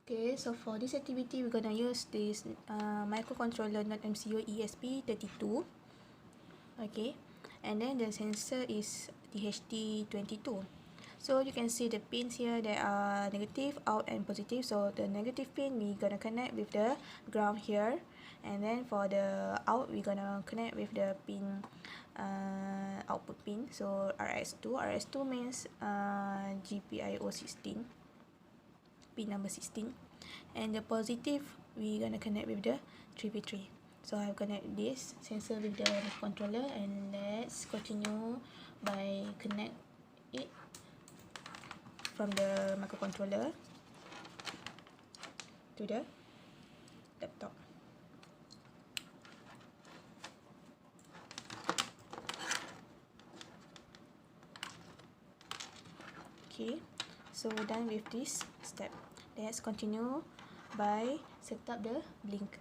Okay, so for this activity, we're gonna use this microcontroller MCU ESP32. Okay, and then the sensor is DHT22. So you can see the pins here that are negative, out, and positive. So the negative pin we're gonna connect with the ground here, and then for the out we're gonna connect with the pin output pin. So RS2 means GPIO 16, pin number 16, and the positive we're gonna connect with the 3v3. So I'll connect this sensor with the controller, and let's continue by connect it from the microcontroller to the laptop. Okay, so we're done with this step. Let's continue by set up the Blynk.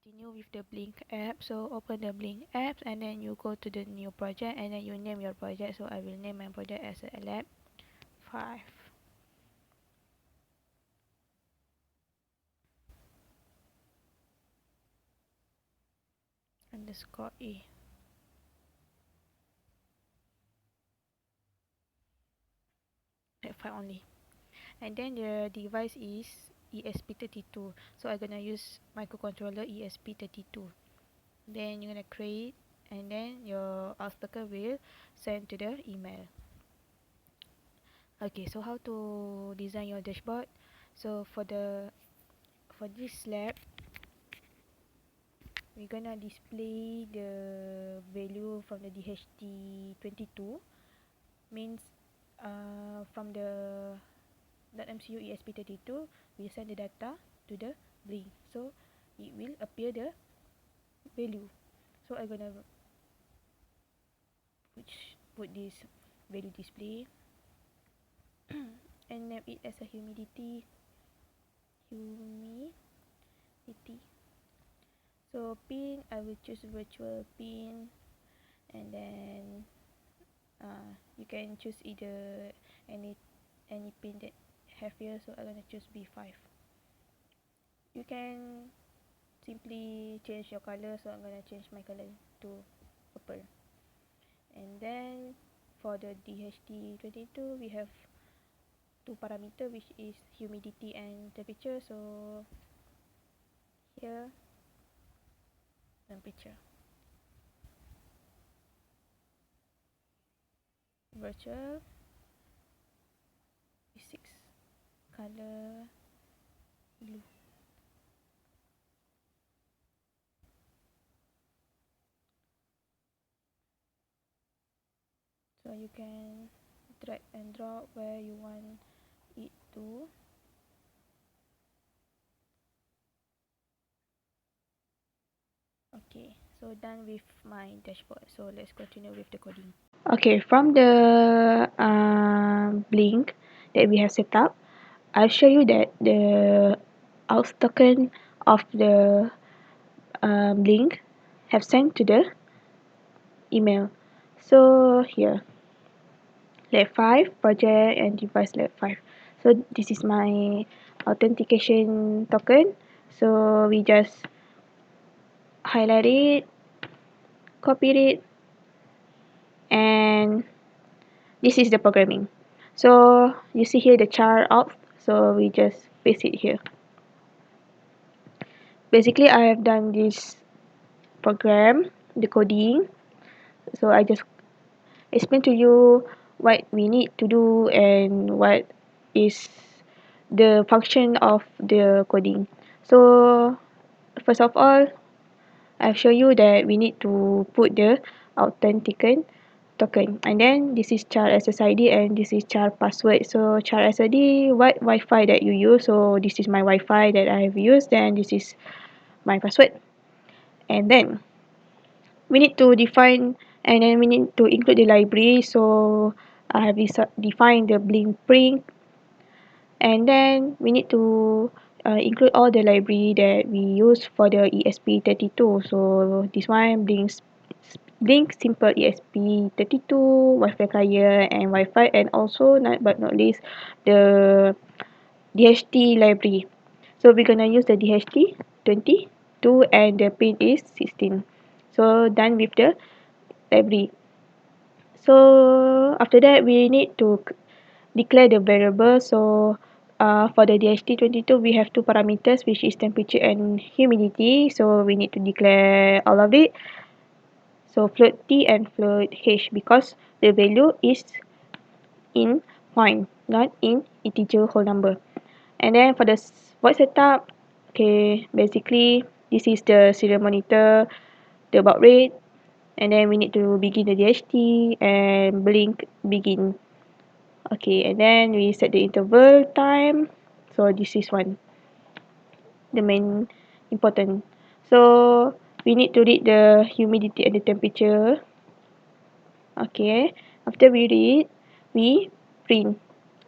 Continue with the Blynk app. So open the Blynk app, and then you go to the new project, and then you name your project. So I will name my project as a lab 5 underscore A. Lab 5 only. And then the device is ESP32. So I'm gonna use microcontroller ESP32. Then you're gonna create, and then your obstacle will send to the email. Okay, so how to design your dashboard? So for this lab, we're gonna display the value from the DHT22, means from the .mcu ESP32 we send the data to the Blynk, so it will appear the value. So I'm gonna put this value display and name it as a humidity. So pin, I will choose virtual pin, and then you can choose either any pin that have here. So I'm gonna choose B5. You can simply change your color, so I'm gonna change my color to purple. And then for the DHT22 we have two parameter, which is humidity and temperature. So here temperature, virtual B6, color blue. So you can drag and drop where you want it to. Okay, so done with my dashboard. So let's continue with the coding. Okay, from the Blynk that we have set up, I'll show you that the out token of the Blynk have sent to the email. So here, lab 5 project and device lab 5. So this is my authentication token. So we just highlight it, copy it, and this is the programming. So you see here the char out, so we just paste it here. Basically I have done this program, the coding, so I just explain to you what we need to do and what is the function of the coding. So first of all, I've shown you that we need to put the authenticant token, and then this is char SSID and this is char password. So char SSID, what Wi-Fi that you use, so this is my Wi-Fi that I have used, and this is my password. And then we need to define, and then we need to include the library. So I have defined the Blynk print, and then we need to include all the library that we use for the ESP32. So this one Blynk simple ESP32, Wi-Fi client and Wi-Fi, and also not but not least the DHT library. So we're gonna use the DHT22 and the pin is 16. So done with the library. So after that we need to declare the variable. So for the DHT22 we have two parameters, which is temperature and humidity. So we need to declare all of it. So float T and float H, because the value is in point, not in integer whole number. And then for the void setup, okay, basically this is the serial monitor, the baud rate, and then we need to begin the DHT and blink begin. Okay, and then we set the interval time. So this is one, the main important. So we need to read the humidity and the temperature. Okay, after we read, we print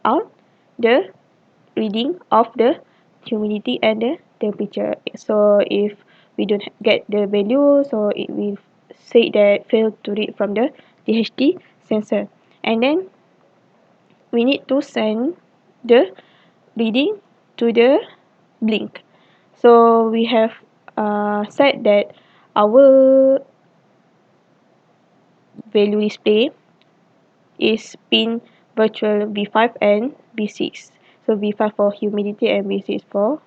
out the reading of the humidity and the temperature. So if we don't get the value, so it will say that failed to read from the DHT sensor. And then we need to send the reading to the Blynk. So we have said that our value display is pin virtual V5 and V6. So V5 for humidity and V6 for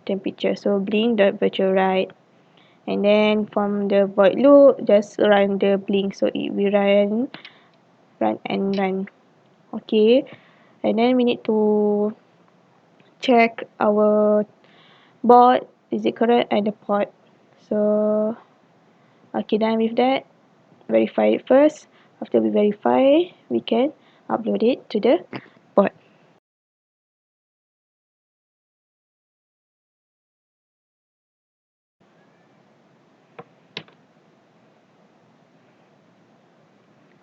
temperature. So blink the virtual write. And then from the void loop, just run the blink. So it will run and run. Okay. And then we need to check our board, is it correct, and the port. So okay, done with that. Verify it first. After we verify, we can upload it to the board.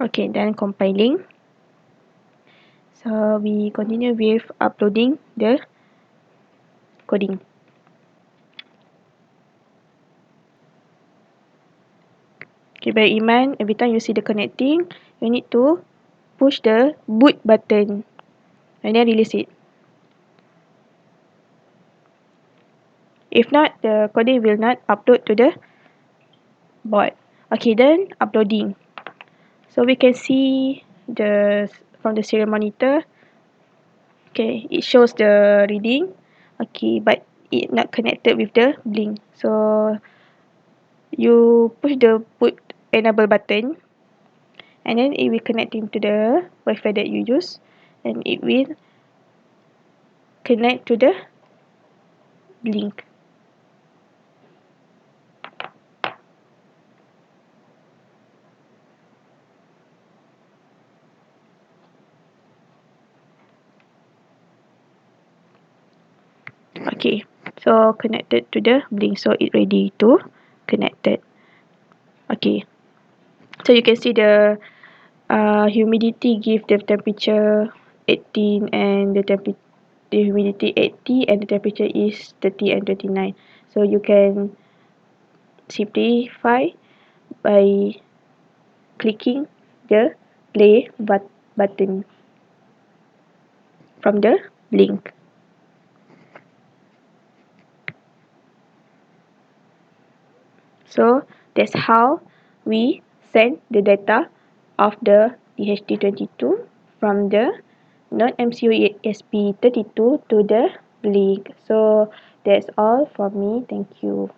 Okay, then compiling. So we continue with uploading the coding. Okay, bear in mind, every time you see the connecting, you need to push the boot button and then release it. If not, the coding will not upload to the board. Okay, then uploading. So we can see from the serial monitor. Okay, it shows the reading. Okay, but it not connected with the blink. So you push the boot enable button, and then it will connect into the Wi-Fi that you use, and it will connect to the Blynk. Okay, so connected to the Blynk, so it ready to connected. Okay, so you can see the humidity give the temperature 18 and the humidity 80 and the temperature is 30 and 29. So you can simplify by clicking the play button from the Blynk. So that's how we send the data of the DHT22 from the non-MCU ESP32 to the Blynk. So that's all from me. Thank you.